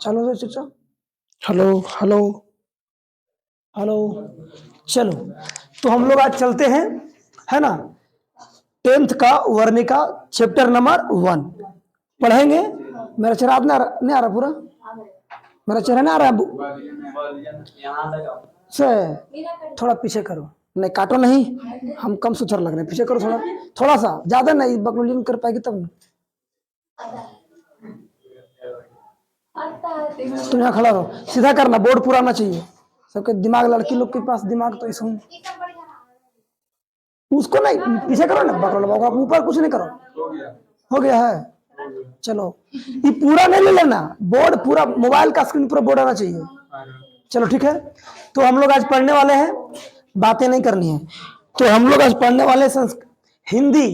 चलो तो चचा, हेलो हेलो हेलो। चलो, तो हम लोग आज चलते हैं, है ना, 10th का वर्णिका चैप्टर नंबर 1 पढ़ेंगे। मेरा चेहरा नहीं आ रहा पूरा, मेरा चेहरा नहीं आ रहा से, थोड़ा पीछे करो, नहीं काटो नहीं, हम कम सुथर लग रहे हैं, पीछे करो थोड़ा, थोड़ा सा, ज्यादा नहीं, बकलोली कर पाएगी तब ना। तुम यहाँ खड़ा रहो, सीधा करना, बोर्ड पूरा आना चाहिए। सबके दिमाग, लड़की लोग के पास दिमाग तो इसमें, उसको नहीं पीछे करो ना, बकलोल बाबा ऊपर कुछ नहीं करो, हो गया है। चलो, ये पूरा नहीं ले लेना, बोर्ड पूरा, मोबाइल का स्क्रीन पूरा बोर्ड आना चाहिए। चलो ठीक है, तो हम लोग आज पढ़ने वाले हैं, बातें नहीं करनी है। तो हम लोग आज पढ़ने वाले हैं हिंदी,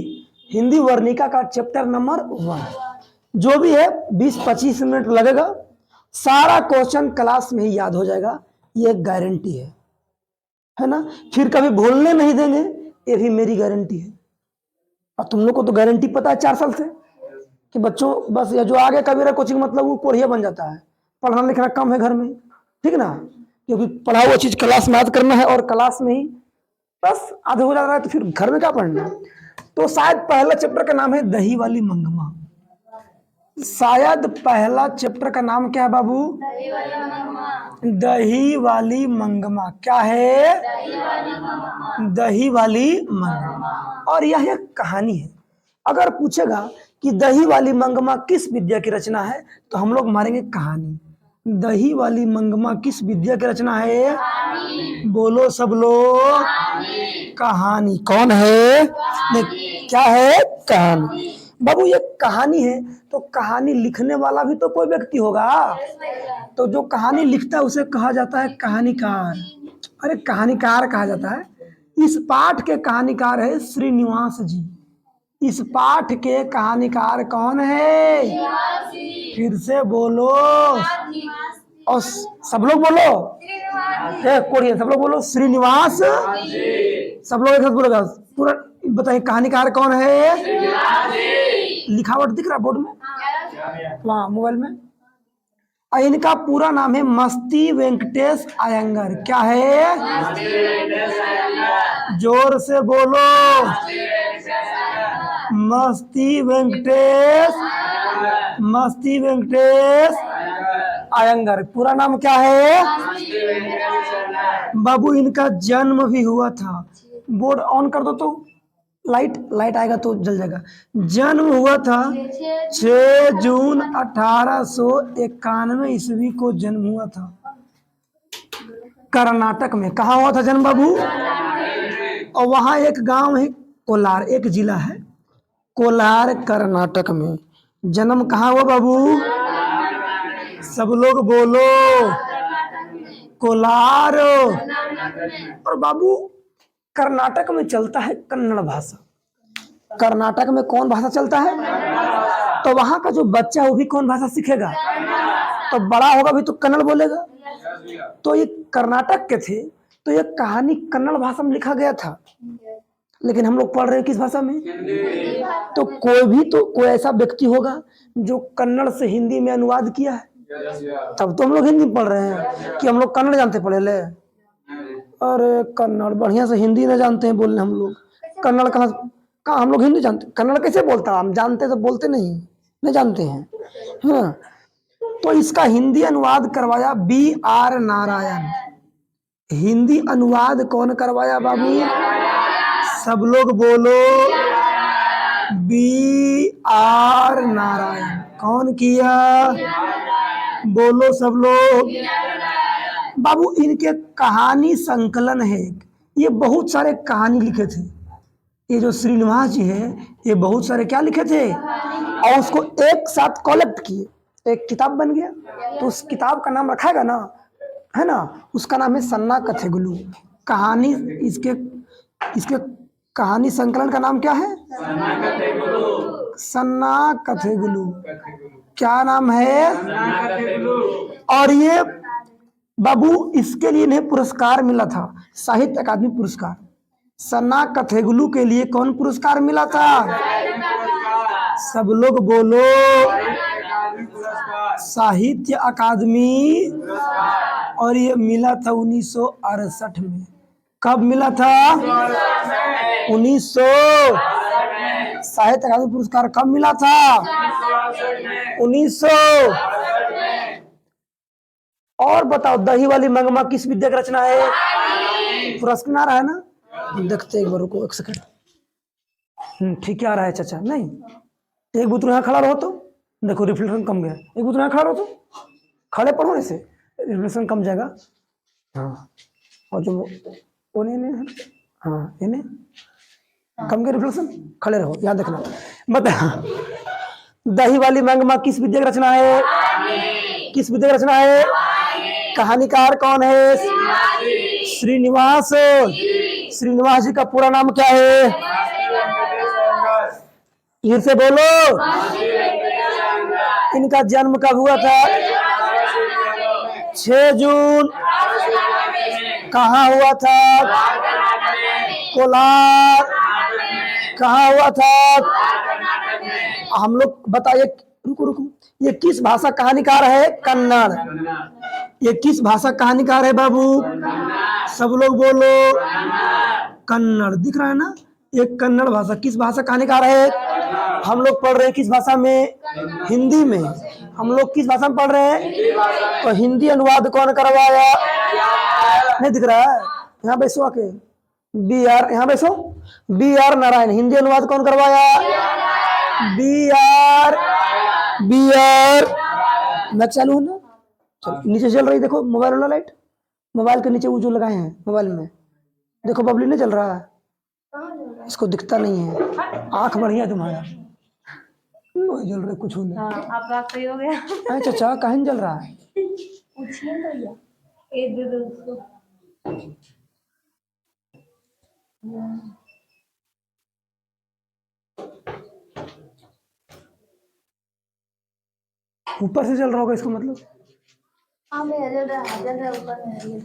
हिंदी वर्णिका का चैप्टर नंबर 1। जो भी है 20-25 मिनट लगेगा, सारा क्वेश्चन क्लास में ही याद हो जाएगा, ये गारंटी है ना। फिर कभी भूलने नहीं देंगे, ये भी मेरी गारंटी है। और तुम लोग को तो गारंटी पता है 4 साल से कि बच्चों बस, या जो आगे कबीरा कोचिंग मतलब वो कोढ़िया बन जाता है, पढ़ना लिखना कम है घर में, ठीक ना, क्योंकि पढ़ा हुआ चीज क्लास में याद करना है, और क्लास में ही बस आधे हो जा रहा है, तो फिर घर में क्या पढ़ना। तो शायद पहला चैप्टर का नाम है दही वाली मंगमा। शायद पहला चैप्टर का नाम क्या है बाबू? दही वाली मंगमा। क्या है? दही वाली मंगमा। और यह एक कहानी है। अगर पूछेगा कि दही वाली मंगमा किस विद्या की रचना है, तो हम लोग मारेंगे कहानी। दही वाली मंगमा किस विद्या की रचना है? बोलो सब लोग, कहानी। कौन है? क्या है? कहानी। बाबू ये कहानी है, तो कहानी लिखने वाला भी तो कोई व्यक्ति होगा, तो जो कहानी लिखता है उसे कहा जाता है कहानीकार। अरे कहानीकार कहा जाता है। इस पाठ के कहानीकार है श्रीनिवास जी। इस पाठ के कहानीकार कौन है? फिर से बोलो, और सब लोग बोलो, कोरियन सब लोग बोलो, श्रीनिवास। सब लोग एक साथ बोलेगा पूरा, बताइए कहानीकार कौन है? लिखावट दिख रहा बोर्ड में, वहाँ मोबाइल में। इनका पूरा नाम है मस्ती वेंकटेश अयंगर। क्या है? जोर से बोलो, मस्ती वेंकटेश, मस्ती वेंकटेश अयंगर। पूरा नाम क्या है? बाबू इनका जन्म भी हुआ था, बोर्ड ऑन कर दो तो लाइट आएगा तो जल जाएगा। जन्म हुआ था 6 जून 1891 ईस्वी को जन्म हुआ था, कर्नाटक में। कहाँ हुआ था जन्म बाबू? और वहाँ एक गांव है कोलार, एक जिला है कोलार, कर्नाटक में। जन्म कहाँ हुआ बाबू? सब लोग बोलो, कोलार। और बाबू कर्नाटक में चलता है कन्नड़ भाषा। कर्नाटक में कौन भाषा चलता है? तो वहां का जो बच्चा है वो भी कौन भाषा सीखेगा? तो बड़ा होगा भी तो कन्नड़ बोलेगा। तो ये कर्नाटक के थे, तो ये कहानी कन्नड़ भाषा में लिखा गया था, लेकिन हम लोग पढ़ रहे हैं किस भाषा में? तो कोई ऐसा व्यक्ति होगा जो कन्नड़ से हिंदी में अनुवाद किया है, तब तो हम लोग हिंदी पढ़ रहे हैं कि हम लोग कन्नड़ जानते पढ़े ले। अरे कन्नड़ बढ़िया से हिंदी न जानते हैं बोलने हम लोग, कन्नड़ कहाँ हम लोग हिंदी जानते? कन्नड़ कैसे बोलता? हम जानते तो बोलते नहीं जानते हैं। हाँ, तो इसका हिंदी अनुवाद करवाया B.R. नारायण। हिंदी अनुवाद कौन करवाया बाबू? सब लोग बोलो, B.R. नारायण। कौन किया? बोलो सब लोग। बाबू इनके कहानी संकलन है, ये बहुत सारे कहानी लिखे थे। ये जो श्रीनिवास जी है, ये बहुत सारे क्या लिखे थे, और उसको एक साथ कलेक्ट किए, एक किताब बन गया। तो उस किताब का नाम रखा ना, है ना, उसका नाम है सन्ना कथेगुलू। कहानी इसके कहानी संकलन का नाम क्या है? सन्ना कथेगुलू। क्या नाम है? और ये बाबू इसके लिए इन्हें पुरस्कार मिला था, साहित्य अकादमी पुरस्कार। सन्ना कथेगुलू के लिए कौन पुरस्कार मिला था? सब लोग बोलो, साहित्य अकादमी, और ये मिला था 1968 में। कब मिला था? 1900। साहित्य अकादमी पुरस्कार कब मिला था? 1900। और बताओ, दही वाली मंगमा किस विद्या की रचना है? पुरस्कार है ना, देखते एक बार, रुको एक सेकंड। ठीक है, आ रहा है चाचा। नहीं, एक बुतरू यहाँ खड़ा रहो तो देखो रिफ्लेक्शन कम गया। एक बुतरू यहाँ खड़ा रहो तो, खड़े पर होने से रिफ्लेक्शन कम जाएगा। हाँ, और जो वो नहीं, हाँ इन्हें कम गया रिफ्लेक्शन। खड़े रहो, याद रखना। बता, दही वाली मंगमा किस विद्या की रचना है? किस विद्या की रचना है? कहानीकार कौन है? श्रीनिवास। श्रीनिवास जी का पूरा नाम क्या है? फिर से बोलो। इनका जन्म कब हुआ था? 6 जून। कहाँ हुआ था? कोलार। कहाँ हुआ था? हम लोग बताइए, रुको रुको, ये किस भाषा कहानीकार है? कन्नड़। ये किस भाषा कहानीकार है बाबू? सब लोग बोलो। कन्नड़। दिख रहा है ना, ये कन्नड़ भाषा। किस भाषा कहानीकार है? हम लोग पढ़ रहे हैं किस भाषा में? हिंदी में। हम लोग किस भाषा में पढ़ रहे हैं? तो हिंदी अनुवाद कौन करवाया? नहीं दिख रहा है? यहाँ बैसो आके। बी आर, यहाँ बैसो। B are Narayan. हिंदी अनुवाद कौन करवाया? B R. मैं चालू हूँ ना? चलो, नीचे चल रही, देखो मोबाइल वाला लाइट। मोबाइल के नीचे वो जो लगाए हैं मोबाइल में, देखो बबली नहीं चल रहा है। इसको दिखता नहीं है। आंख बढ़िया तुम्हारा, नहीं जल रहा कुछ नहीं। आपका सही हो गया। अरे चाचा कहीं जल रहा है? ऊपर से जल रहा होगा इसको मतलब।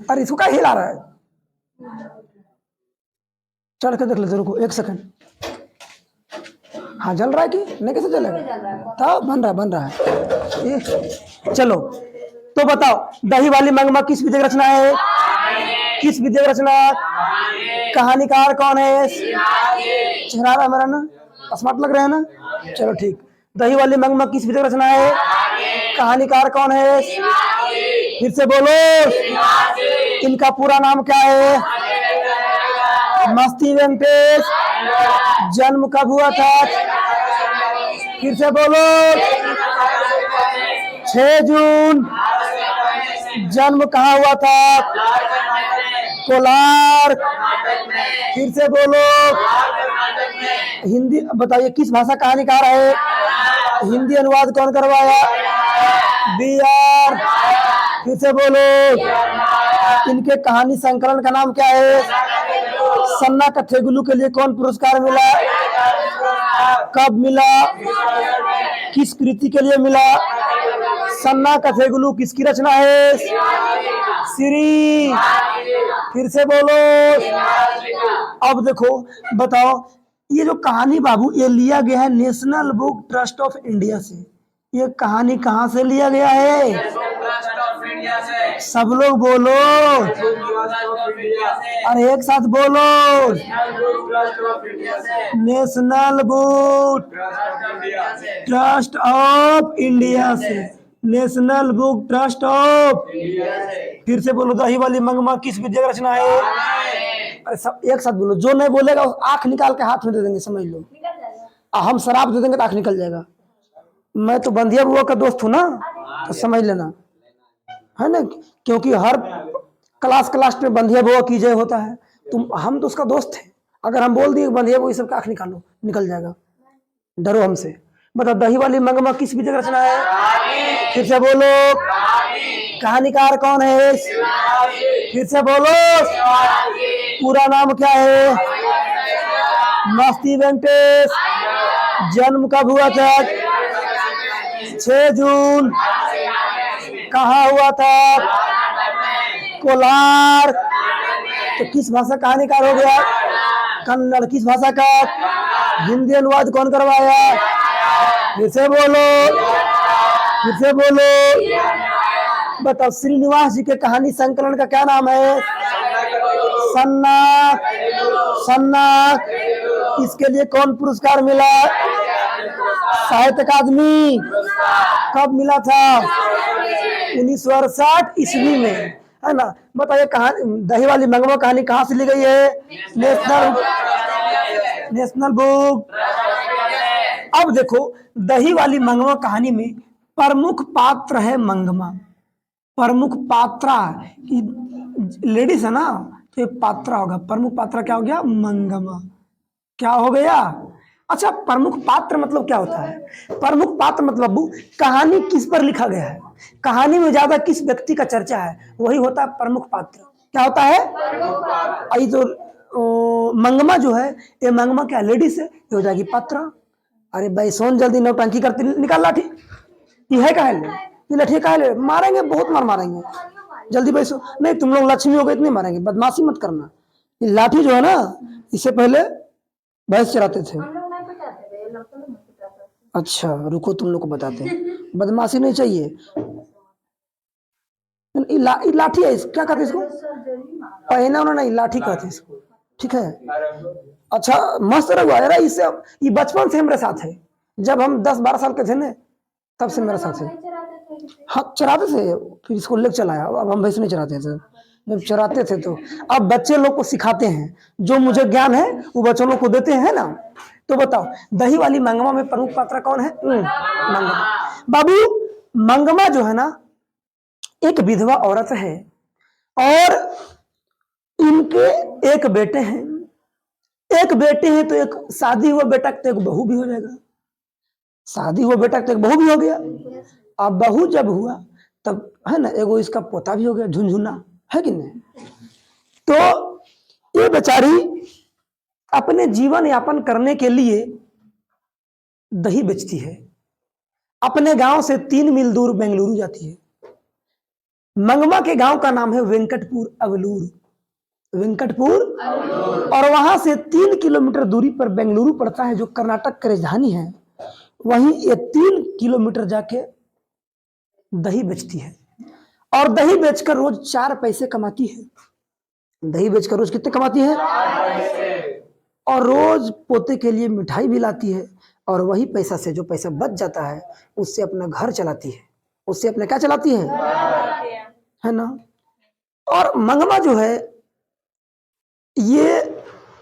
अरे इसको क्या हिला रहा है? चढ़ के देख लेते, रुको एक सेकंड। हाँ जल रहा है कि नहीं? कैसे जलेगा? तो बन रहा है ये। चलो तो बताओ, दही वाली मंगमा किस विद्या की रचना है? किस विद्या की रचना? कहानीकार कौन है? चेहरा रहा मेरा ना, स्मार्ट लग रहा है ना? चलो ठीक। दही वाली मंगमा किस विद्या की रचना है? कहानीकार कौन है? फिर से बोलो। इनका पूरा नाम क्या है? मस्ती वेंकटेश। जन्म कब हुआ था? फिर से बोलो। 6 जून। जन्म कहाँ हुआ था? कोलार। फिर से बोलो। हिंदी बताइए, किस भाषा कहानीकार है? हिंदी अनुवाद कौन करवाया? B R. फिर से बोलो। इनके कहानी संकलन का नाम क्या है? सन्ना कथेगुलू के लिए कौन पुरस्कार मिला? कब मिला? किस कृति के लिए मिला? सन्ना कथेगुलू किसकी रचना है? श्री। फिर से बोलो। अब देखो बताओ, ये जो कहानी बाबू ये लिया गया है national Book Trust of India से। ये कहानी कहाँ से लिया गया है? सब लोग बोलो। अरे एक साथ बोलो। National Book Trust of India से। National Book Trust of. फिर से बोलो, दही वाली मंगमा किस विद्या की रचना है? अरे सब एक साथ बोलो। जो नहीं बोलेगा आंख निकाल के हाथ में दे देंगे, समझ लो। हम शराब दे देंगे तो आंख निकल जाएगा। मैं तो बंधिया बुआ का दोस्त हूँ ना, तो समझ लेना है ना, क्योंकि हर क्लास में बंधिया बुआ की जय होता है। तुम हम तो उसका दोस्त है। अगर हम बोल दिए बंधिया बुआ सब आंख निकालो, निकल जाएगा। डरो हमसे। बताओ, दही वाली मंगमा किस विद्या की रचना है? फिर से बोलो। कहानीकार कौन है? फिर से बोलो। पूरा नाम क्या है? मस्ती वेंकटेश। जन्म कब हुआ था? 6 जून। कहाँ हुआ था? कोलार। तो किस भाषा कहानीकार हो गया? कन्नड़। किस भाषा का? हिंदी अनुवाद कौन करवाया? फिर से बोलो। फिर से बोलो। बताओ श्रीनिवास जी के कहानी संकलन का क्या नाम है? सन्नाट। सन्नाट। इसके लिए कौन पुरस्कार मिला? साहित्य अकादमी। कब मिला था? 1968 ईस्वी में, है ना। बताइए कहानी दही वाली मंगमा कहानी कहाँ से ली गई है? National book. अब देखो दही वाली मंगमा कहानी में प्रमुख पात्र है मंगमा। प्रमुख पात्रा लेडीज है ना, तो ये पात्रा होगा। प्रमुख पात्रा क्या हो गया? मंगमा। क्या हो गया? अच्छा, प्रमुख पात्र मतलब क्या होता है? प्रमुख पात्र मतलब कहानी किस पर लिखा गया है, कहानी में ज्यादा किस व्यक्ति का चर्चा है, वही होता है प्रमुख पात्र। क्या होता है? आई जो मंगमा जो है, ये मंगमा क्या लेडीज है, ये हो जाएगी पात्रा। अरे भाई सोन जल्दी नौटंकी करती, निकाल लाठी। ये है क्या? ये लाठी का है, मारेंगे, बहुत मार मारेंगे। जल्दी बैसो। नहीं तुम लोग लक्ष्मी हो गए इतने मारेंगे, बदमाशी मत करना। ये लाठी जो है ना, इससे पहले भैंस चराते थे। अच्छा रुको, तुम लोग को बताते हैं। बदमाशी नहीं चाहिए। लाठी है, क्या कहते हैं इसको? पहना उन्होंने नहीं, लाठी कहते हैं इसको। ठीक है। अच्छा मस्त रहुआ यार, इससे ये बचपन से हमारे साथ है। जब हम 10-12 साल के थे ना, तब से मेरे साथ है। हाँ चराते थे, फिर इसको लेकर चलाया। अब हम भैंस नहीं चराते थे, जब चराते थे तो। अब बच्चे लोग को सिखाते हैं, जो मुझे ज्ञान है वो बच्चों लोग को देते हैं ना। तो बताओ दही वाली मंगमा में प्रमुख पात्र कौन है? मंगमा। बाबू मंगमा जो है ना, एक विधवा औरत है और इनके एक बेटे हैं। एक बेटे हैं तो एक शादी हुआ बेटा तो एक बहू भी हो जाएगा। शादी हुआ बेटा तो एक बहू भी हो गया। अब बहू जब हुआ तब है ना, एगो इसका पोता भी हो गया, झुनझुना, है कि नहीं। तो ये बेचारी अपने जीवन यापन करने के लिए दही बेचती है। अपने गांव से 3 मील दूर बेंगलुरु जाती है। मंगमा के गांव का नाम है वेंकटपुर अवलूर। वेंकटपुर। और वहां से 3 किलोमीटर दूरी पर बेंगलुरु पड़ता है, जो कर्नाटक की राजधानी है। वहीं ये 3 किलोमीटर जाके दही बेचती है और दही बेचकर रोज 4 पैसे कमाती है। दही बेचकर रोज कितने कमाती है? 4 पैसे। और रोज पोते के लिए मिठाई भी लाती है, और वही पैसा से जो पैसा बच जाता है उससे अपना घर चलाती है। उससे अपने क्या चलाती है ना। और मंगमा जो है ये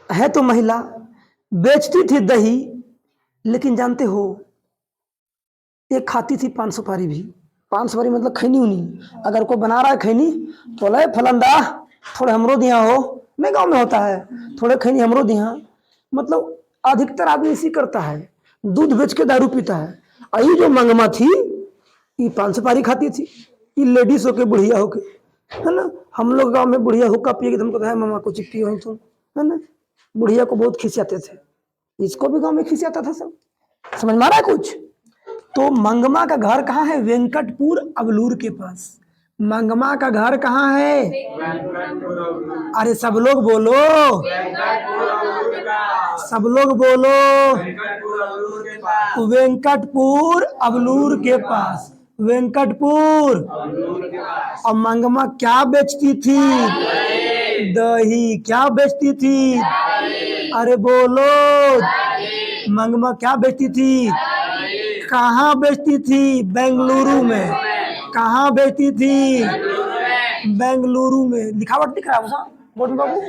है तो महिला, बेचती थी दही, लेकिन जानते हो ये खाती थी 5 सुपारी भी। 5 सुपारी मतलब खैनी उनी। अगर कोई बना रहा है खैनी तो ले फलंदा थोड़े हमरो दिया हो, नहीं गांव में होता है, थोड़े खैनी हमरो दिया। मतलब अधिकतर आदमी इसी करता है, दूध बेच के दारू पीता है। यही जो मंगमा थी ये 5 सुपारी खाती थी। ये लेडीज होके बुढ़िया होके, है ना। हम लोग गांव में बुढ़िया हुक्का पिएगी तुमको तो है मामा को चिपटी हो तुम, है ना। बुढ़िया को बहुत खिसियाते थे, इसको भी गांव में खिसियाता था सब। समझ में आ रहा है कुछ? तो मंगमा का घर कहाँ है? वेंकटपुर अवलूर के पास। मंगमा का घर कहाँ है? अरे सब लोग बोलो, सब लोग बोलो। वेंकटपुर अवलूर के पास। वेंकटपुर। और मंगमा क्या बेचती थी? दही। क्या बेचती थी? अरे बोलो। मंगमा क्या बेचती थी? कहाँ बेचती थी? बेंगलुरु में। कहाँ बेचती थी? बेंगलुरु में। लिखावट दिख रहा है बोल बाबू?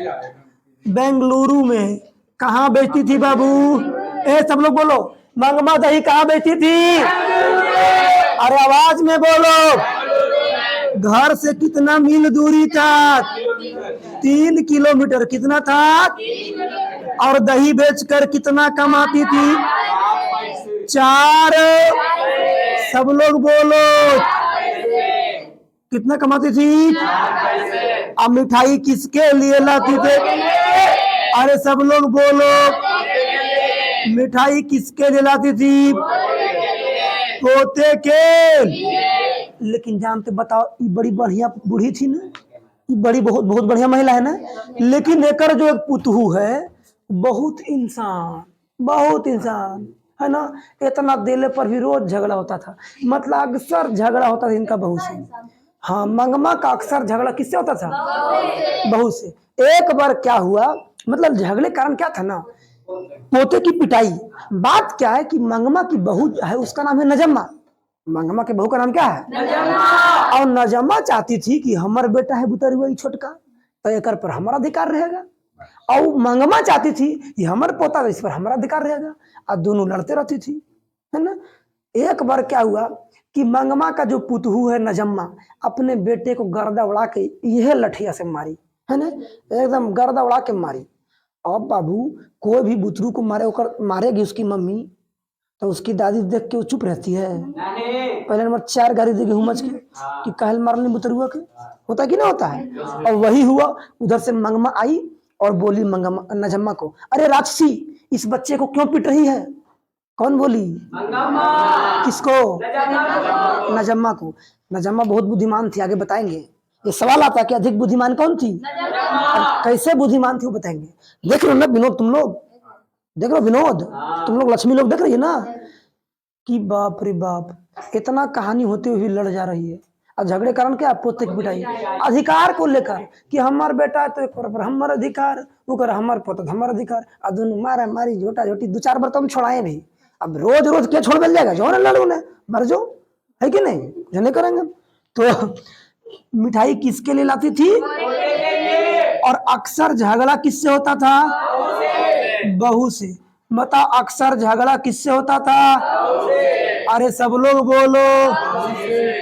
बेंगलुरु में। कहाँ बेचती थी बाबू? ए सब लोग बोलो, मंगमा दही कहाँ बेचती थी? अरे आवाज में बोलो। घर से कितना मील दूरी था? 3 किलोमीटर। कितना था? और दही बेचकर कितना कमाती थी? 4। सब लोग बोलो, कितना कमाती थी? अब मिठाई किसके लिए लाती थे? अरे सब लोग बोलो, मिठाई किसके लिए लाती थी? पोते के। लेकिन जानते बताओ, ये बड़ी बढ़िया बूढ़ी थी ना, ये बड़ी बहुत बहुत बढ़िया महिला है ना। लेकिन एकर जो एक पुतहू है, बहुत इंसान, बहुत इंसान। है ना। इतना देले पर भी रोज झगड़ा होता था, मतलब अक्सर झगड़ा होता था इनका बहू से। हाँ, मंगमा का अक्सर झगड़ा किससे होता था? बहू से। एक बार क्या हुआ, मतलब झगड़े कारण क्या था ना, पोते की पिटाई। बात क्या है कि मंगमा की बहू है, उसका नाम है नजम्मा। मंगमा के बहू का नाम क्या है? नजम्मा। और नजम्मा चाहती थी कि हमारा बेटा है बुतरुआ छोटका, तो एक पर हमारा अधिकार रहेगा, और मंगमा चाहती थी कि हमारे पोता इस पर हमारा अधिकार रहेगा, और दोनों लड़ते रहती थी, है ना। एक बार क्या हुआ कि मंगमा का जो पुतहू है नजम्मा, अपने बेटे को गर्दा उड़ा के यह लठिया से मारी, है ना, एकदम गर्दा उड़ा के मारी। अब बाबू, कोई भी बुतरू को मारेगी उसकी मम्मी, तो उसकी दादी देख के वो चुप रहती है? पहले नंबर 4 गाड़ी देगी हुमच के कि कहल मारने बुतरुआ के, होता कि नहीं होता है। और वही हुआ, उधर से मंगमा आई और बोली मंगमा नजम्मा को, अरे राक्षसी, इस बच्चे को क्यों पीट रही है? कौन बोली? किसको? नजम्मा को। नजम्मा बहुत बुद्धिमान थी, आगे बताएंगे। ये सवाल आता है कि अधिक बुद्धिमान कौन थी, और कैसे बुद्धिमान थी वो बताएंगे। देख लो ना विनोद, तुम लोग देख लो विनोद, तुम लोग लक्ष्मी लोग देख रही है ना, कि बाप रे बाप, इतना कहानी होते हुए लड़ जा रही है। और झगड़े कारण क्या? पोते की पिटाई, अधिकार को लेकर कि हमार बेटा है तो एक पर हमार अधिकार, वो कर हमार पोता हमार अधिकार, और दोनों मारा मारी झोटा झोटी 2-4 बार तो हम छोड़ाए भी। अब रोज रोज क्या छोड़ मिल जाएगा? जो ना लड़ू ने मर जाओ, है कि नहीं, जो नहीं करेंगे। तो मिठाई किसके लिए लाती थी? और अक्सर झगड़ा किससे होता था? बहू से। बताओ, अक्सर झगड़ा किससे होता था? अरे सब लोग बोलो।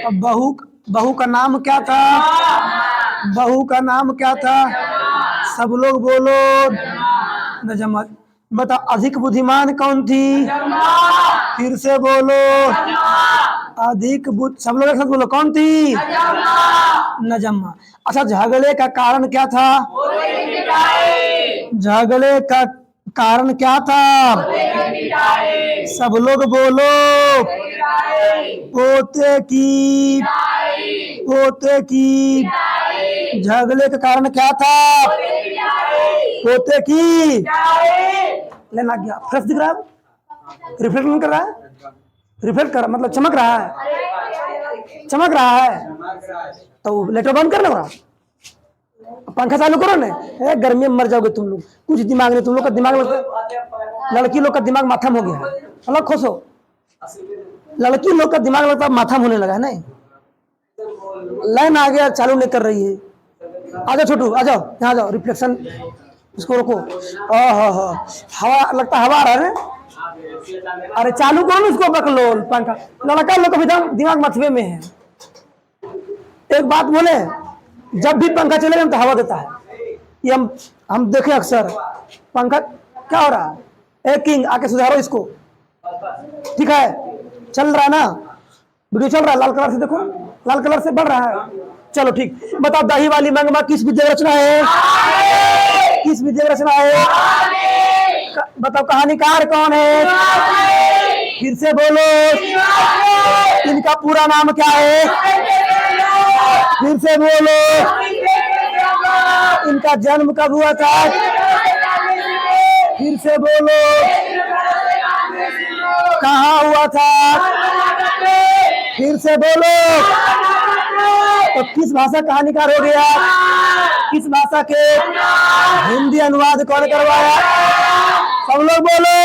अब बहू का नाम क्या था? बहू का नाम क्या था? सब लोग बोलो। नजम्मा। बताओ, अधिक बुद्धिमान कौन थी? फिर से बोलो। सब लोग एक साथ बोलो, कौन थी? नजम्मा। अच्छा, झगड़े का कारण क्या था? झगड़े का कारण क्या था? सब लोग बोलो। पोते की झगड़े का कारण क्या था? पोते की। लेना गया फ्रेश दिख रहा है, रिफ्लेक्ट नहीं कर रहा है, रिफ्लेक्ट कर मतलब चमक रहा है, चमक रहा है। तो लेटर बंद कर लो, पंखा चालू करो ना, गर्मी में मर जाओगे तुम लोग। कुछ दिमाग नहीं तुम लोग का, दिमाग लड़की लोग का दिमाग माथा में हो गया है, अलग खुश हो। लड़की लोग का दिमाग लगता है माथा में होने लगा है। नहीं, लाइन आ गया, चालू नहीं कर रही है। आ जाओ छोटू, आ जाओ यहाँ जाओ, रिफ्लेक्शन इसको रोको। हवा लगता है, हवा आ रहा है। अरे चालू करो ना इसको, बकलोल पंखा। लड़का लोग का दिमाग मथवे में है। एक बात बोले, जब भी पंखा चलेगा तो हवा देता है। ये हम देखे अक्सर। पंखा क्या हो रहा है? किंग आके सुधारो इसको, ठीक है? चल रहा है ना, वीडियो चल रहा है, लाल कलर से देखो, लाल कलर से बढ़ रहा है। चलो ठीक। बताओ, दही वाली मंगमा किस विद्या रचना है? किस विद्या रचना है? बताओ, कहानीकार कौन है? फिर से बोलो। इनका पूरा नाम क्या है? फिर से बोलो। इनका जन्म कब हुआ था? फिर से बोलो। कहाँ हुआ था? फिर से बोलो। तो किस भाषा कहानीकार हो गया? किस भाषा के? हिंदी अनुवाद कौन करवाया? सब लोग बोलो।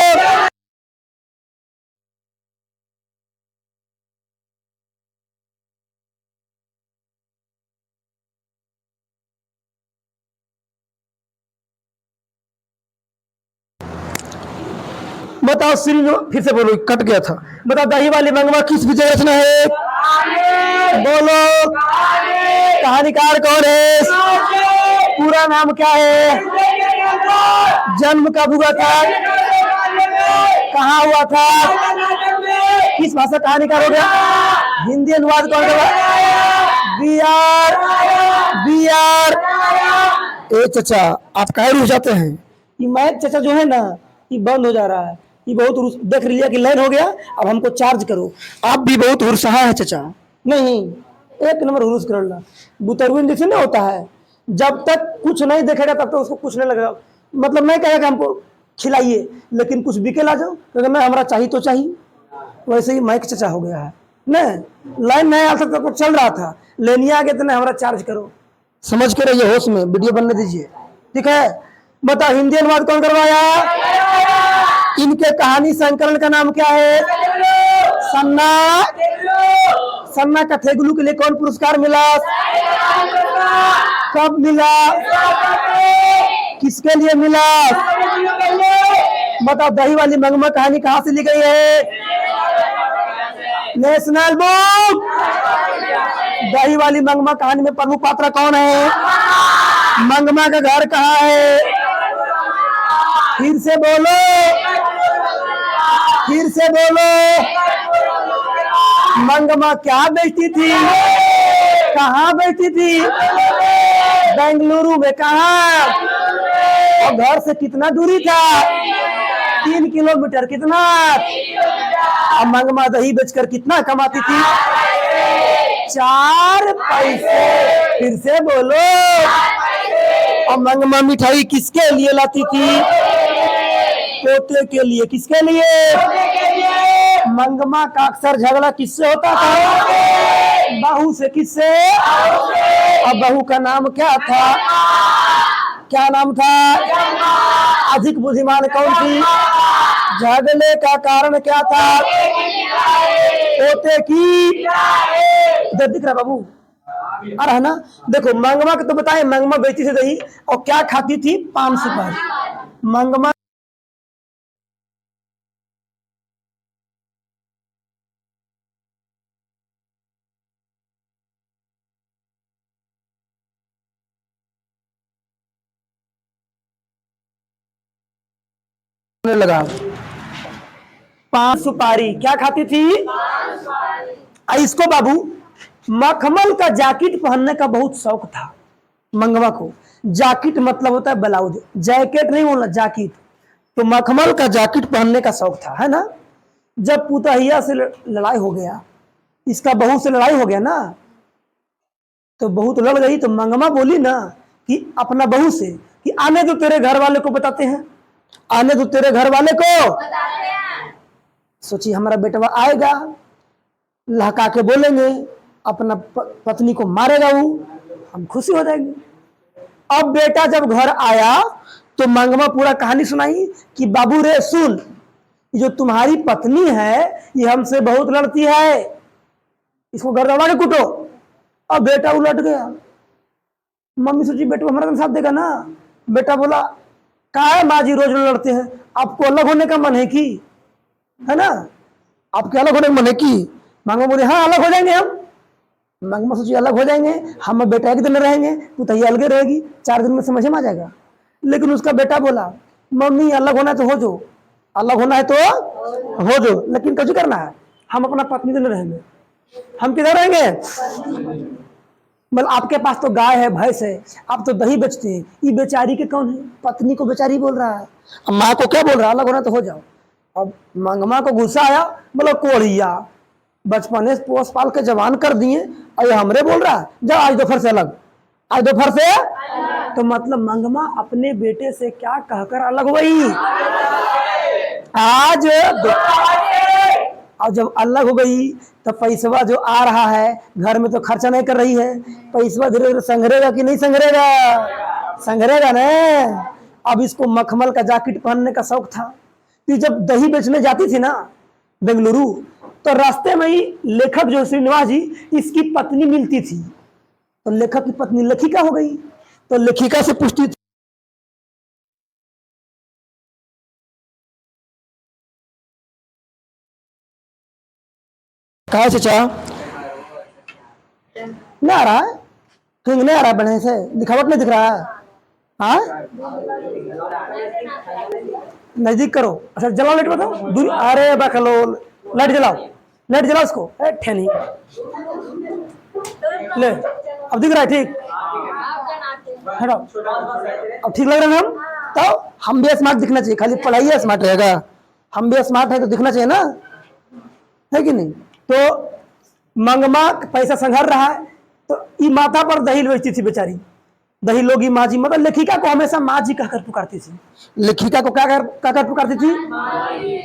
बताओ फिर से बोलो, कट गया था। बताओ, दही वाली मंगमा किस विजय रचना है? बोलो। कहानीकार कौन है? पूरा नाम क्या है? जन्म कब हुआ था? कहाँ हुआ था? किस भाषा कहानीकार हो गया? हिंदी अनुवाद कौन करवा? B are. ए चचा, आप कहे रुक जाते हैं? ये मैच चचा जो है ना, ये बंद हो जा रहा है। ये बहुत देख लिया कि लाइन हो गया, अब हमको चार्ज करो। आप भी बहुत हुरसहा है चचा। नहीं, एक नंबर हुरुस कर ला। बुतरवीन जैसे नहीं होता है, जब तक कुछ नहीं देखेगा तब तक उसको कुछ नहीं लगेगा। मतलब नहीं कहेगा हमको खिलाइए, लेकिन कुछ बिके ला जाओ, क्योंकि मैं हमारा चाहिए तो चाहिए। वैसे ही माइक चचा हो गया है नहीं, लाइन नहीं आ सकता तो चल रहा था, लेने आ गए तो नहीं हमारा चार्ज करो। समझ के रहिए, होश में वीडियो बनने दीजिए, ठीक है। बताओ हिंदी अनुवाद कौन करवाया? इनके कहानी संकलन का नाम क्या है? सन्ना। सन्ना कथेगुलू के लिए कौन पुरस्कार मिला? कब मिला? किसके लिए मिला? बताओ दही वाली मंगमा कहानी कहां से ली गई है? National book. दही वाली मंगमा कहानी में प्रमुख पात्र कौन है? मंगमा का घर कहाँ है? फिर से बोलो, फिर से बोलो। मंगमा क्या बेचती थी? कहाँ बेचती थी? बेंगलुरु में। कहाँ? और घर से कितना दूरी था? 3 किलोमीटर। कितना? और मंगमा दही बेचकर कितना कमाती थी? 4 पैसे। फिर से बोलो। और मंगमा मिठाई किसके लिए लाती थी? पोते के लिए। किसके लिए? मंगमा का अक्सर झगड़ा किससे होता था? बहू से। किससे? और बहू का नाम क्या था? क्या नाम था? अधिक बुद्धिमान कौन थी? झगड़े का कारण क्या था? पोते की। इधर दिख रहा बाबू आ रहा है ना? देखो मंगमा को तो बताए, मंगमा बेचती थी दही और क्या खाती थी? पान सुपारी। मंगमा लगा पान सुपारी। क्या खाती थी? इसको बाबू मखमल का जैकेट पहनने का बहुत शौक था मंगवा को। जैकेट मतलब होता है ब्लाउज, जैकेट नहीं बोलना, जैकेट। तो मखमल का जैकेट पहनने का शौक था, है ना। जब पुतहिया से लड़ाई हो गया, इसका बहू से लड़ाई हो गया ना, तो बहू तो लड़ गई, तो मंगमा बोली ना कि अपना बहू से कि आने दो, तेरे घर वाले को बताते हैं, आने दो तेरे घर वाले को बताते हैं। सोची हमारा बेटवा आएगा, लहका के बोलेंगे, अपना पत्नी को मारेगा वो, हम खुशी हो जाएंगे। अब बेटा जब घर आया तो मंगमा पूरा कहानी सुनाई कि बाबू रे सुन, जो तुम्हारी पत्नी है ये हमसे बहुत लड़ती है, इसको घर दबा के कूटो। अब बेटा उलट गया। मम्मी सोची बेटा हमारा साथ देगा ना। बेटा बोला कहा है माँ जी रोज लड़ते हैं, आपको अलग होने का मन है कि, है ना, आपके अलग होने का मन है कि? मंगमा बोले हाँ अलग हो जाएंगे हम। मंगमा सोची अलग हो जाएंगे हम, बेटा एक दिन रहेंगे, तू तो अलग रहेगी, 4 दिन में समझ में आ जाएगा। लेकिन उसका बेटा बोला मम्मी अलग होना है तो हो जो, अलग होना है तो हो जो, लेकिन कुछ करना है, हम अपना पत्नी दिन रहेंगे। हम किधर रहेंगे? मतलब आपके पास तो गाय है, भैंस है, आप तो दही बेचते हैं, ये बेचारी के कौन है? पत्नी को बेचारी बोल रहा है। अब माँ को क्या बोल रहा है? अलग होना तो हो जाओ। अब मंगमा को गुस्सा आया, बोला कोढ़िया, बचपने से पोस पाल के जवान कर दिए और ये हमरे बोल रहा है, जा आज दोपहर से अलग, आज दोपहर से। तो मतलब मंगमा अपने बेटे से क्या कहकर अलग हुई? आज और जब अलग हो गई तो पैसवा जो आ रहा है घर में तो खर्चा नहीं कर रही है, पैसवा धीरे धीरे संघरेगा कि नहीं संघरेगा? संघरेगा ना। अब इसको मखमल का जैकेट पहनने का शौक था। तो जब दही बेचने जाती थी ना बेंगलुरु, तो रास्ते में ही लेखक जो श्रीनिवास जी, इसकी पत्नी मिलती थी। तो लेखक की पत्नी लेखिका हो गई, तो लेखिका से पूछती थी कहा चाचा नहीं आ रहा है, किंग नहीं आ रहा है, बढ़िया से दिखावट नहीं दिख रहा है। हाँ नजदीक करो। अच्छा जलाओ लाइट, बताओ दूर। अरे बकलोल, लाइट जलाओ, लाइट जलाओ उसको। ठेनी ले, अब दिख रहा है ठीक? हटाओ, अब ठीक लग रहा है हम? तो हम भी स्मार्ट दिखना चाहिए, खाली पढ़ाई स्मार्ट रहेगा, हम भी स्मार्ट है तो दिखना चाहिए ना, है कि नहीं? तो मंगमा पैसा संघर रहा है, तो ई माथा पर दही बेचती थी बेचारी। दही लोगी माँ जी, मतलब लेखिका को हमेशा माँ जी कहकर पुकारती थी। लेखिका को क्या कहकर पुकारती थी?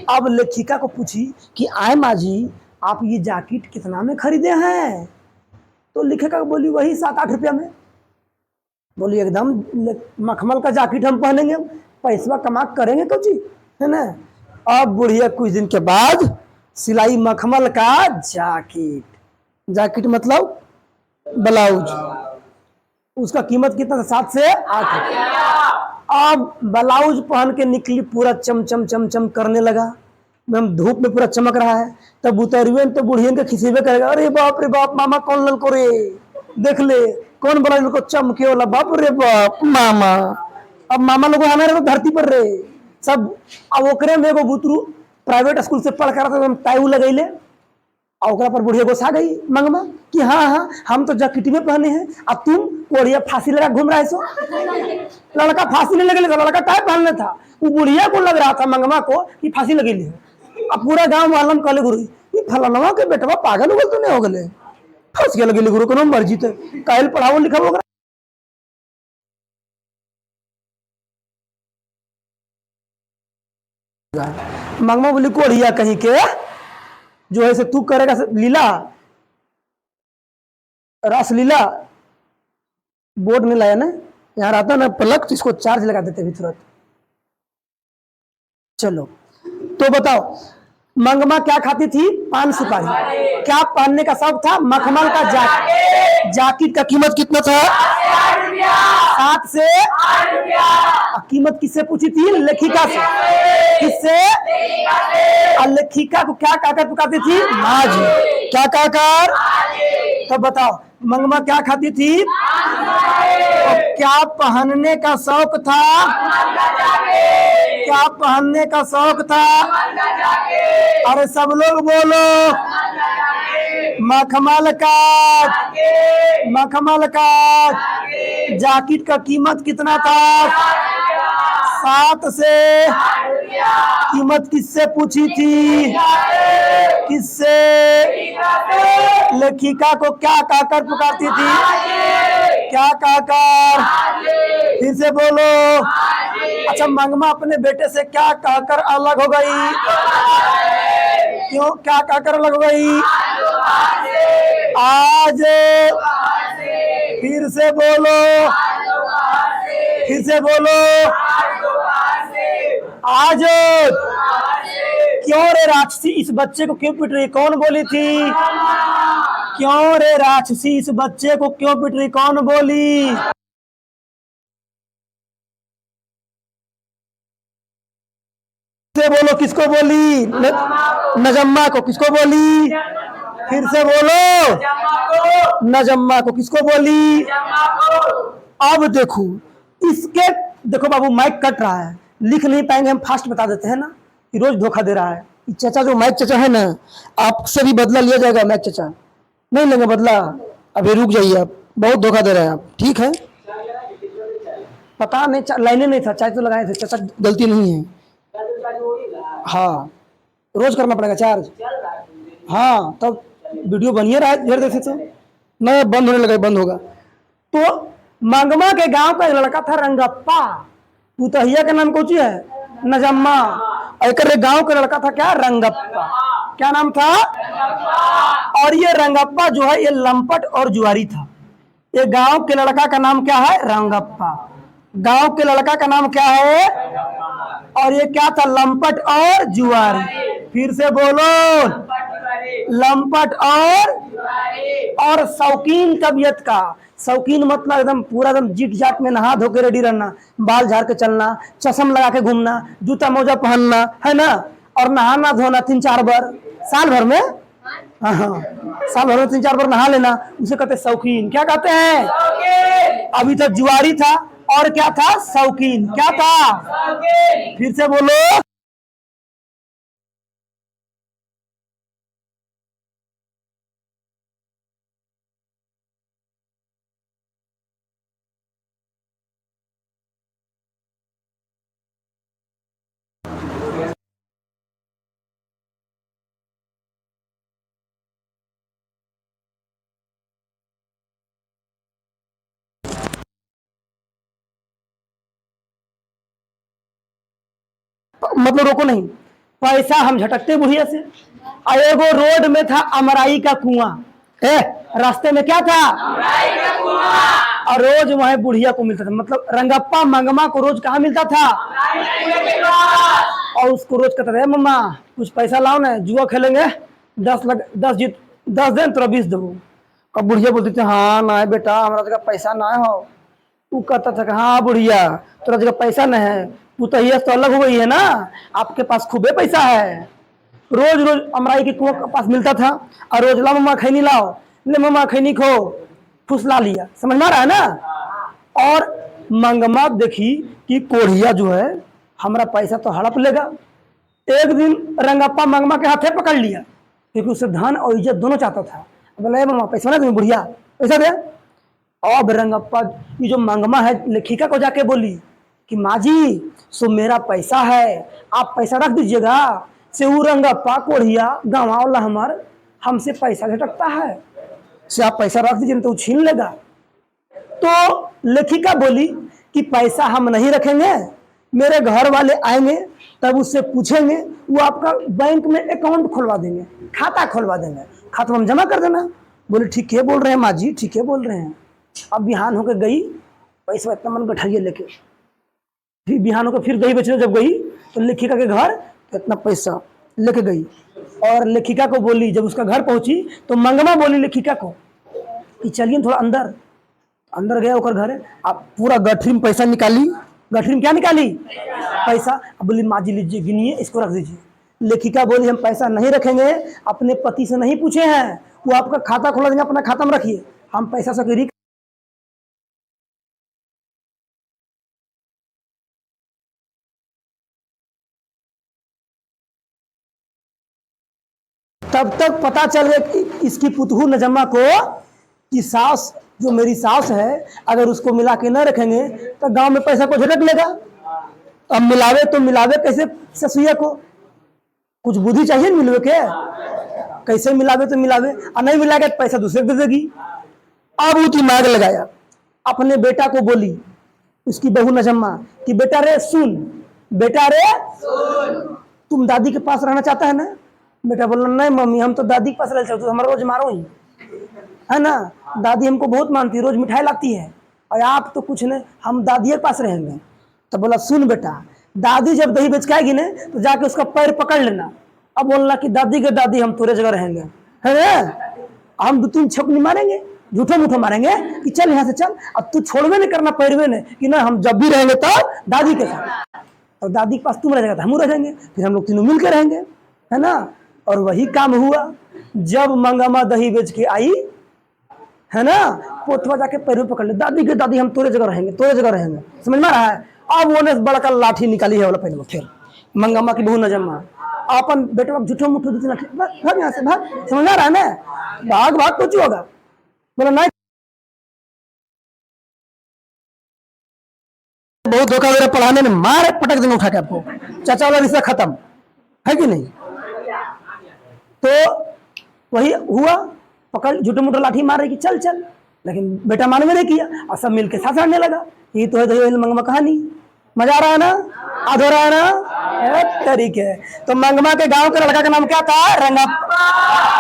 अब लेखिका को पूछी कि आए माँ जी, आप ये जैकेट कितना में खरीदे हैं? तो लेखिका बोली वही 7-8 रुपया में। बोली एकदम मखमल का जैकेट हम पहनेंगे, पैसा कमा करेंगे कुछ, है ना। अब बुढ़िया कुछ दिन के बाद सिलाई मखमल का जैकेट, जैकेट मतलब ब्लाउज, उसका कीमत कितना था? 7 से 8 रुपया। अब ब्लाउज पहन के निकली, पूरा चमचम चमचम करने लगा, मैम धूप में पूरा चमक रहा है। तब उतरवे तो बुढ़िया के खिसेबे करेगा, अरे बाप रे बाप, मामा कौन ललको रे, देख ले कौन बड़ा ललको चमके वाला, बाप रे बाप मामा। अब मामा लोग आना रहे धरती पर रे सब। अब ओकरे में एगो बुतरू प्राइवेट स्कूल से पढ़ कर टाइऊ लगैले, और पर बुढ़िया गोसा गई मंगमा कि हाँ हाँ हम तो जैकेट में पहने हैं, अब तुम कोढ़िया फांसी लगा घूम रहा है। सो लड़का फांसी नहीं लगे, लड़का टाई पहनने था, वो बुढ़िया को लग रहा था मंगमा को कि फांसी लगे ली। अब पूरा गांव वालम कहले गुरु फलानवा के बेटवा पागल हो गल, तो नहीं हो गले, फंस गए लगे गुरु को मर्जी थे, कायल पढ़ाओ लिखाओ। मंगमा बोली कोढ़िया कहीं के, जो है से तू करेगा लीला, रस लीला, बोर्ड नहीं लाया ना, यहाँ रहता ना पलक, तो इसको चार्ज लगा देते भी तुरंत। चलो तो बताओ, मंगमा क्या खाती थी? पान सुपारी। क्या पहनने का शौक था? मखमल का जैकेट। जैकेट का कीमत कितना था? 7 से 8 रुपया। कीमत किससे पूछी थी? लेखिका से। किससे? और लेखिका को क्या कहकर पुकारती थी? माँ जी। क्या कहकर? तो बताओ मंगमा क्या खाती थी? और क्या पहनने का शौक था? क्या पहनने का शौक था? अरे सब लोग बोलो, मखमल का। मखमल का जैकेट का कीमत कितना था? 7 से। कीमत किससे पूछी थी? किससे? लेखिका को क्या कहकर पुकारती थी? क्या कहकर? फिर से बोलो। अच्छा मंगमा अपने बेटे से क्या कहकर अलग हो गई? क्यों क्या कहकर अलग हो गई? आज। फिर से बोलो, फिर से बोलो, आज। क्यों रे राक्षसी, इस बच्चे को क्यों पीट रही? कौन बोली थी? क्यों रे राक्षसी, इस बच्चे को क्यों पीट रही? कौन बोली? से बोलो, किसको बोली? नजम्मा को। किसको बोली? फिर से बोलो, नजम्मा को। किसको बोली? अब देखो इसके, देखो बाबू माइक कट रहा है, लिख नहीं पाएंगे हम, फास्ट बता देते हैं ना, कि रोज धोखा दे रहा है। चाचा जो माइक चाचा है ना, आपसे भी बदला लिया जाएगा। माइक चाचा नहीं लेंगे बदला, अभी रुक जाइए, आप बहुत धोखा दे रहे हैं आप, ठीक है। पता नहीं, लाइने नहीं था, चाय तो लगाए थे चाचा, गलती नहीं है। हाँ रोज करना पड़ेगा चार्ज। हाँ तब वीडियो बनिए रहा है, देर देर से तो नहीं बंद होने लगा, बंद होगा। तो मंगमा के गांव का एक लड़का था रंगप्पा, पुतहिया का नाम कौची है? नजम्मा। एक गांव का लड़का था क्या? रंगप्पा। क्या नाम था? और ये रंगप्पा जो है ये लंपट और जुआरी था। ये गांव के लड़का का नाम क्या है? रंगप्पा। गांव के लड़का का नाम क्या है? और ये क्या था? लंपट और जुआरी। फिर से बोलो, लंपट और शौकीन तबीयत का। शौकीन मतलब एकदम पूरा एकदम जीट जाट में नहा धो के रेडी रहना, बाल झाड़ के चलना, चश्म लगा के घूमना, जूता मोजा पहनना, है ना, और नहाना धोना 3-4 बार साल भर में। हाँ साल भर में 3-4 बार नहा लेना, उसे कहते शौकीन। क्या कहते हैं? अभी तक जुआरी था, और क्या था? शौकीन। क्या था? फिर से बोलो। मतलब रोको नहीं, पैसा हम झटकते बुढ़िया से। और एगो रोड में था अमराई का कुआं, रास्ते में क्या था, अमराई का कुआं। और रोज वहां बुढ़िया को मिलता था, मतलब रंगप्पा मंगमा को रोज कहाँ मिलता था, और उसको रोज कहता था मम्मा कुछ पैसा लाओ ना, जुआ खेलेंगे, 10 दिन तो 20 दो। और बुढ़िया बोलती थी हाँ ना बेटा हमारा जगह पैसा ना हो। वो कहता था कि हाँ बुढ़िया तोरा जगह पैसा नहीं है, तू तो ये तो अलग हो गई है ना, आपके पास खूबे पैसा है। रोज रोज अमराई के कुआं के पास मिलता था, और रोज ला मम्मा खैनी लाओ, ले मम्मा खैनी खो, फुसला लिया, समझ में आ रहा है ना। और मंगमा देखी कि कोढ़िया जो है हमारा पैसा तो हड़प लेगा। एक दिन रंगप्पा मंगमा के हाथे पकड़ लिया, क्योंकि उसे धन और इज्जत दोनों चाहता था। बोला मम्मा पैसा ना तुम्हें, बुढ़िया पैसा दे। अब रंगप्पा ये जो मंगमा है लेखिका को जाके बोली कि माँ जी सो मेरा पैसा है, आप पैसा रख दीजिएगा। से वो रंगप्पा कोढ़िया गाँव वाला हमार हमसे पैसा झटकता है, से आप पैसा रख दीजिए तो वो छीन लेगा। तो लेखिका बोली कि पैसा हम नहीं रखेंगे, मेरे घर वाले आएंगे तब उससे पूछेंगे, वो आपका बैंक में अकाउंट खुलवा देंगे, खाता खुलवा देंगे, खाता हम जमा कर देना। बोले ठीक है बोल रहे हैं माँ जी, ठीक है बोल रहे हैं। अब बिहान होकर गई, पैसा इतना मन बैठाइए लेके, फिर बिहान होकर फिर दही बेचने जब गई तो लेखिका के घर तो इतना पैसा लेके गई। और लेखिका को बोली, जब उसका घर पहुंची तो मंगमा बोली लेखिका को कि चलिए थोड़ा अंदर। अंदर गया होकर घर, आप पूरा गठरी में पैसा निकाली, गठरी में क्या निकाली, पैसा। अब बोली माँ जी लीजिए गिनिए, इसको रख दीजिए। लेखिका बोली हम पैसा नहीं रखेंगे, अपने पति से नहीं पूछे हैं, वो आपका खाता खोला देंगे, अपना खाता में रखिए, हम पैसा से तब तक पता चल गया कि इसकी पुतहू नजम्मा को कि सास जो मेरी सास है अगर उसको मिला के न रखेंगे तो गांव में पैसा को झटक लेगा। अब मिलावे तो मिलावे कैसे ससुया को, कुछ बुद्धि चाहिए मिलवे के, कैसे मिलावे तो मिलावे, और नहीं मिला के पैसा दूसरे दे देगी। अब वो दिमाग लगाया, अपने बेटा को बोली उसकी बहू नजम्मा कि बेटा रे सुन, बेटा रे तुम दादी के पास रहना चाहता है ना। बेटा बोला नहीं मम्मी हम तो दादी के पास रहना चाहते, हमारा रोज मारो ही है ना, दादी हमको बहुत मानती है, रोज मिठाई लाती है, और आप तो कुछ नहीं, हम दादी के पास रहेंगे। तो बोला सुन बेटा, दादी जब दही बेच के आएगी ना तो जाके उसका पैर पकड़ लेना, अब बोलना कि दादी के दादी हम तोरे जगह रहेंगे, है ना, हम 2-3 छपनी मारेंगे, झूठो मूठो मारेंगे कि चल यहाँ से चल, अब तू छोड़वे नहीं करना पैरवे नहीं कि ना हम जब भी रहेंगे तो दादी के साथ, और दादी के पास तुम रहेगा तो हम रहेंगे, फिर हम लोग तीनों मिल के रहेंगे, है ना। और वही काम हुआ, जब मंगमा दही बेच के आई है ना, पोतवा जाके पैर पकड़ ले, दादी के दादी हम तोरे जगह रहेंगे, तोरे जगह रहेंगे, समझ में आ रहा है। अब वो ने बड़का लाठी निकाली है वाला पहले, फिर मंगमा की बहू नजम्मा अपन बेटा झूठो मुठो भाग यहाँ से भाग, समझ में आ रहा है ना, भाग भाग कुछ होगा। बोला नहीं बहुत धोखा मेरा पढ़ाने में, मार पटक देंगे उठा के आपको, चाचा वाला रिश्ता खत्म है कि नहीं। तो वही हुआ, पकड़ झूठो मुठो लाठी मार रही कि चल चल, लेकिन बेटा मानवे नहीं किया, और सब मिलके साथ रहने लगा। ये तो है दही मंगमा कहानी, मजा आ रहा है ना, याद हो रहा है ना, तरीके। तो मंगमा के गांव के लड़का का नाम क्या था, रंगप्पा,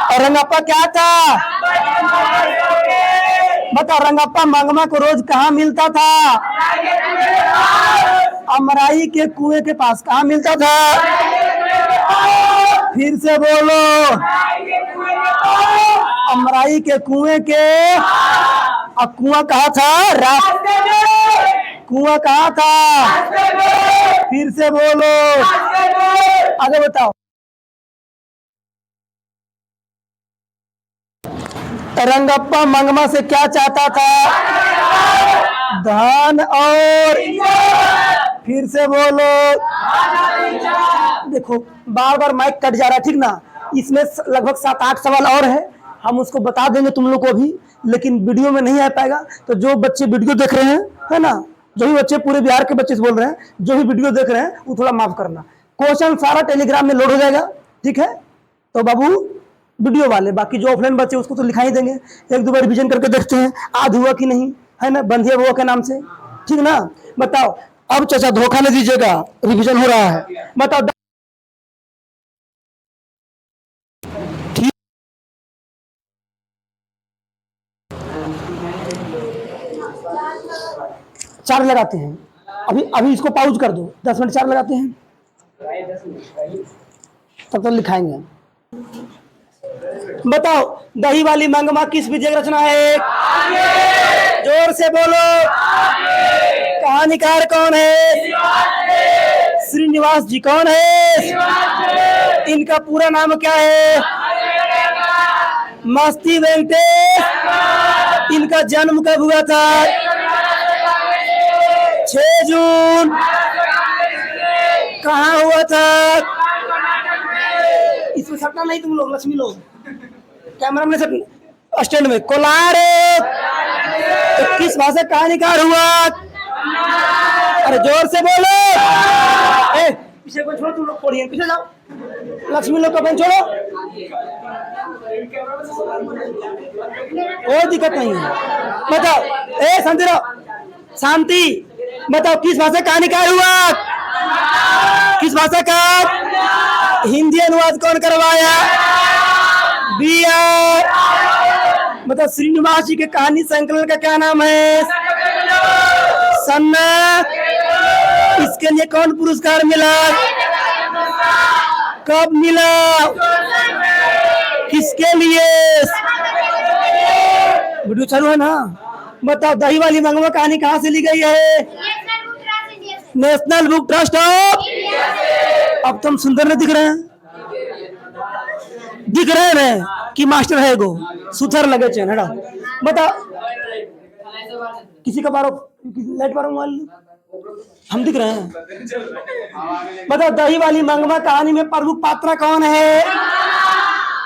और रंगप्पा क्या था, बताओ रंगप्पा मंगमा को रोज कहाँ मिलता था, अमराई के कुएं के पास। कहाँ मिलता था, फिर से बोलो, अमराई के कुएं के, अब कुआं कहाँ था, कुआं कहाँ था, फिर से बोलो, आगे बताओ। रंगप्पा मंगमा से क्या चाहता था, धन और, फिर से बोलो, देखो बार बार माइक कट जा रहा है, ठीक ना, इसमें लगभग 7-8 सवाल और है, हम उसको बता देंगे तुम लोग को भी, लेकिन वीडियो में नहीं आ पाएगा। तो जो बच्चे वीडियो देख रहे हैं है ना, जो भी बच्चे पूरे बिहार के बच्चे से बोल रहे हैं, जो भी वीडियो देख रहे हैं वो थोड़ा माफ करना, क्वेश्चन सारा टेलीग्राम में लोड हो जाएगा, ठीक है। तो बाबू वीडियो वाले, बाकी जो ऑफलाइन बच्चे उसको तो लिखा ही देंगे, 1-2 बार रिविजन करके देखते हैं आज हुआ कि नहीं, है ना, बंधिया हुआ के नाम से, ठीक ना। बताओ अब चाचा धोखा नहीं दीजिएगा, रिवीजन हो रहा है। बताओ ठीक, चार लगाते हैं। अभी अभी इसको पाउज कर दो, 10 मिनट चार लगाते हैं, तब तक लिखाएंगे। बताओ दही वाली मंगमा किस विजय की रचना है? जोर से बोलो। कहानीकार कौन है? श्रीनिवास जी। कौन है? इनका पूरा नाम क्या है? मस्ती वेंकटेश। इनका जन्म कब हुआ था? 6 जून। कहाँ हुआ था? इसमें सटना नहीं तुम लोग, लक्ष्मी लोग, कैमरा में स्टैंड में। कोलार। तो किस भाषा कहानीकार हुआ? अरे जोर से बोलो। पीछे को छोड़ो, तुम लोग पढ़िए, पीछे जाओ, लक्ष्मी लोग का बन छोड़ो, कोई दिक्कत नहीं है। बताओ शांति रहो, शांति। बताओ किस भाषा कहानीकार हुआ? किस भाषा का? हिंदी अनुवाद कौन करवाया? BR। मतलब श्रीनिवास जी के कहानी संकलन का क्या नाम है? सन्ना। इसके लिए कौन पुरस्कार मिला? कब मिला? किसके लिए? वीडियो चालू है ना? बताओ दही वाली मंगमा कहानी कहाँ से ली गई है? National Book Trust of. अब तुम सुंदर नहीं दिख रहे हैं? दिख रहे हैं कि मास्टर है गो सुथर लगे चैन है। बता किसी का बारो लाइट बारो मोबाइल हम दिख रहे हैं। बताओ दही वाली मंगमा कहानी में प्रमुख पात्र कौन है?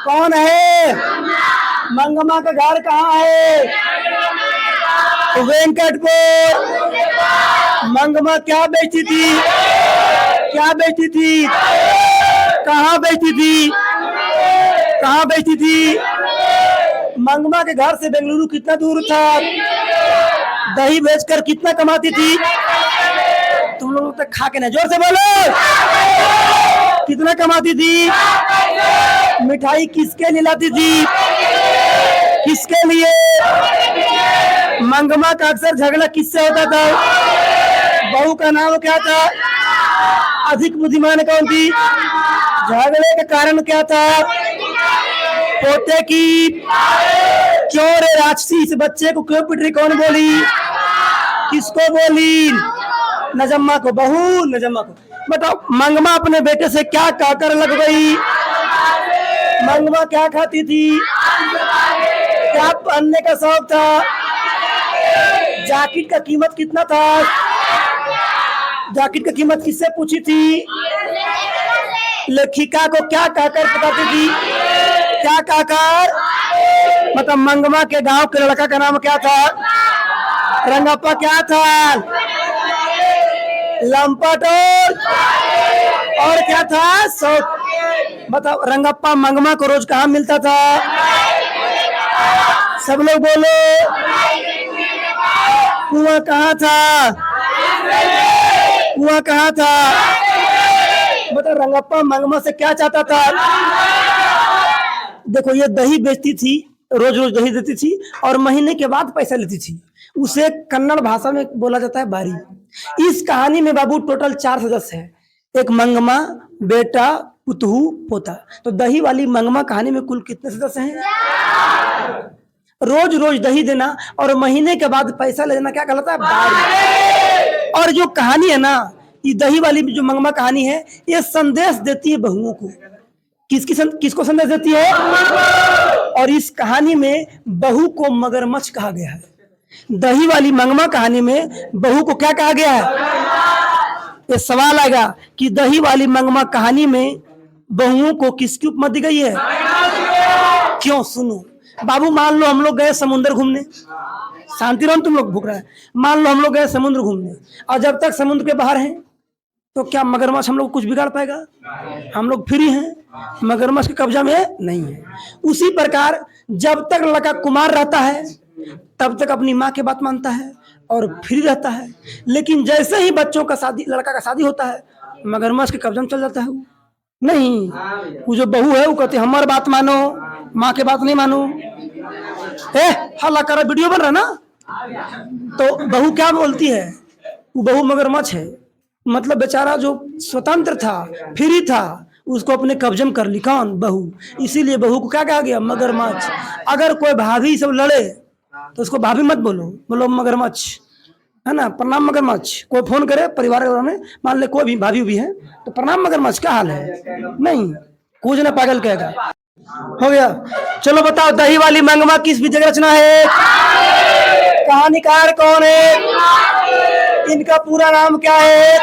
कौन है? मंगमा का घर कहाँ है? वेंकटपुर। मंगमा क्या बेचती थी? क्या बेचती थी? कहाँ बेचती थी? कहाँ बेचती थी? मंगमा के घर से बेंगलुरु कितना दूर था? दही बेचकर कितना कमाती थी? तुम लोग तक खा के नहीं, जोर से बोलो। कितना कमाती थी? मिठाई किसके लिए लाती थी? किसके लिए? मंगमा का अक्सर झगड़ा किससे होता था? बहू का नाम क्या था? अधिक बुद्धिमान कौन थी? झगड़े का कारण क्या था? पोते की। क्यों रे राक्षसी, इस बच्चे को क्यों पिट रही? कौन बोली? किसको बोली? नजम्मा को। बहू नजम्मा को। बताओ मंगमा अपने बेटे से क्या कहकर लग गई? मंगमा क्या खाती थी? क्या पहनने का शौक था? जैकेट का कीमत कितना था? जैकेट की कीमत किससे पूछी थी? लेखिका को क्या कहकर पुकारती थी? क्या कहकर? मतलब मंगमा के गांव के लड़का का नाम क्या था? रंगप्पा। क्या था? लंपट। और क्या था? शौक। बताओ रंगप्पा मंगमा को रोज कहाँ मिलता था? सब लोग बोलो। कुआं कहाँ था? कुआं कहाँ था? बताओ रंगप्पा मंगमा से क्या चाहता था? देखो ये दही बेचती थी, रोज रोज दही देती थी और महीने के बाद पैसा लेती थी। उसे कन्नड़ भाषा में बोला जाता है बारी। इस कहानी में बाबू टोटल 4 सदस्य हैं। एक मंगमा, बेटा, पुतहू, पोता। तो दही वाली मंगमा कहानी में कुल कितने सदस्य हैं? रोज रोज दही देना और महीने के बाद पैसा लेना क्या कहलाता है? बारी। और जो कहानी है ना, ये दही वाली जो मंगमा कहानी है, ये संदेश देती है बहुओं को। किसको संदेश देती है? और इस कहानी में बहू को मगरमच्छ कहा गया है। दही वाली मंगमा कहानी में बहू को क्या कहा गया है? ये सवाल आएगा कि दही वाली मंगमा कहानी में बहुओं को किसकी उपमा दी गई है? क्यों? सुनो बाबू, मान लो हम लोग गए समुद्र घूमने। शांति रहो, तुम लोग भूख रहे हैं। मान लो हम लोग गए समुद्र घूमने और जब तक समुद्र के बाहर हैं तो क्या मगरमच्छ हम लोग कुछ बिगाड़ पाएगा? हम लोग फ्री हैं, मगरमच्छ के कब्जा में नहीं है। उसी प्रकार जब तक लड़का कुमार रहता है तब तक अपनी माँ की बात मानता है, और फ्री रहता है। लेकिन जैसे ही बच्चों का शादी, लड़का का शादी होता है, मगरमच्छ के कब्जे में चल जाता है वो। नहीं, वो जो बहू है वो कहती है हमारी बात मानो, माँ की बात नहीं मानो। हल्ला कर, वीडियो बन रहा ना। तो बहू क्या बोलती है, वो बहू मगरमच्छ है, मतलब बेचारा जो स्वतंत्र था, फ्री था, उसको अपने कब्जे में कर ली। कौन? बहू। इसीलिए बहू को क्या कहा गया? मगरमच्छ। अगर कोई भाभी सब लड़े तो उसको भाभी मत बोलो, बोलो मगरमच्छ, है ना। प्रणाम मगरमच्छ। कोई फोन करे परिवार में, मान ले कोई भी भाभी भी है, तो प्रणाम मगरमच्छ, क्या हाल है? नहीं, कुछ ना पागल कहेगा। हो गया। चलो बताओ, दही वाली मंगमा किस विद्या की रचना है? कहानीकार कौन है? इनका पूरा नाम क्या है?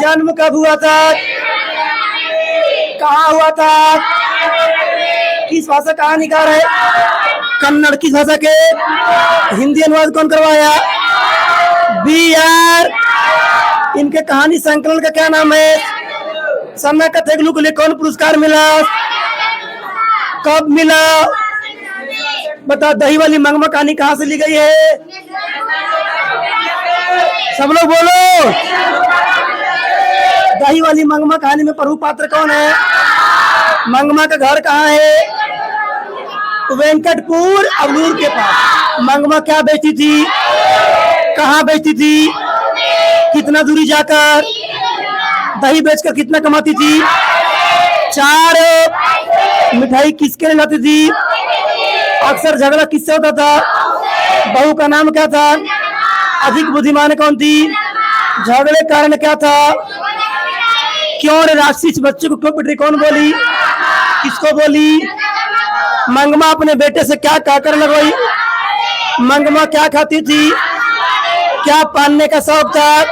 जन्म कब हुआ था? कहाँ हुआ था? किस भाषा कहानीकार है? कन्नड़। किस भाषा के? हिंदी अनुवाद कौन करवाया? BR। इनके कहानी संकलन का क्या नाम है? सन्ना कथेगलू के लिए कौन पुरस्कार मिला? कब मिला? बता, दही वाली मंगमा कहानी कहाँ से ली गई है? सब लोग बोलो। दही वाली मंगमा कहानी में प्रमुख पात्र कौन है? मंगमा का घर कहाँ है? वेंकटपुर, अबलूर के पास। मंगमा क्या बेचती थी? कहाँ बेचती थी? कितना दूरी जाकर? दही बेचकर कितना कमाती थी? 4। मिठाई किसके लिए लाती थी? अक्सर झगड़ा किससे होता था? बहू का नाम क्या था? अधिक बुद्धिमान कौन थी? झगड़े कारण क्या था? क्यों राक्षस बच्चे को क्यों पिट रही? कौन बोली? किसको बोली? मंगमा अपने बेटे से क्या कहकर लगवाई? मंगमा क्या खाती थी? क्या पहनने का शौक था?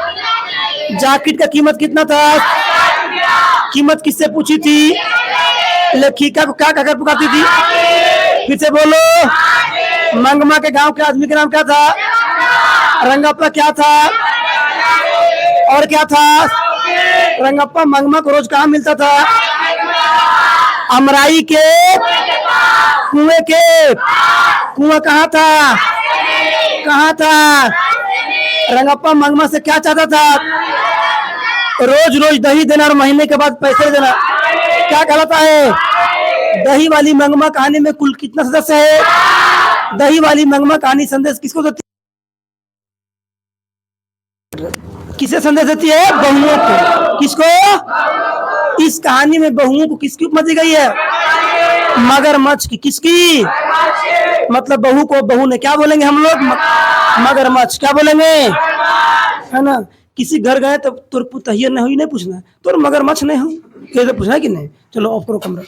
जैकेट का कीमत कितना था? कीमत किससे पूछी थी? लेखिका को क्या कहकर पुकारती थी? फिर से बोलो। मंगमा के गांव के आदमी का नाम क्या था? रंगप्पा। क्या था? और क्या था? रंगप्पा। मंगमा को रोज कहाँ मिलता था? अमराई के कुएं के। कुआं कहाँ था? कहाँ था? रंगप्पा मंगमा से क्या चाहता था? रोज रोज दही देना और महीने के बाद पैसे देना। क्या कहलाता है? दही वाली मंगमा कहानी में कुल कितना सदस्य है? दही वाली मंगमा कहानी संदेश किसको देती है? किसे संदेश देती है? बहुओं को। किसको? इस कहानी में बहुओं को किसकी उपमा दी गई है? मगरमच्छ की। किसकी? मतलब बहू को बहू ने क्या बोलेंगे हम लोग? मगरमच्छ। क्या बोलेंगे? है ना। किसी घर गए तो तुर पुतहिया नहीं हुई, नहीं पूछना तुर मगरमच्छ नहीं हो, ये तो पूछना है कि नहीं। चलो ऑफ करो कमरा।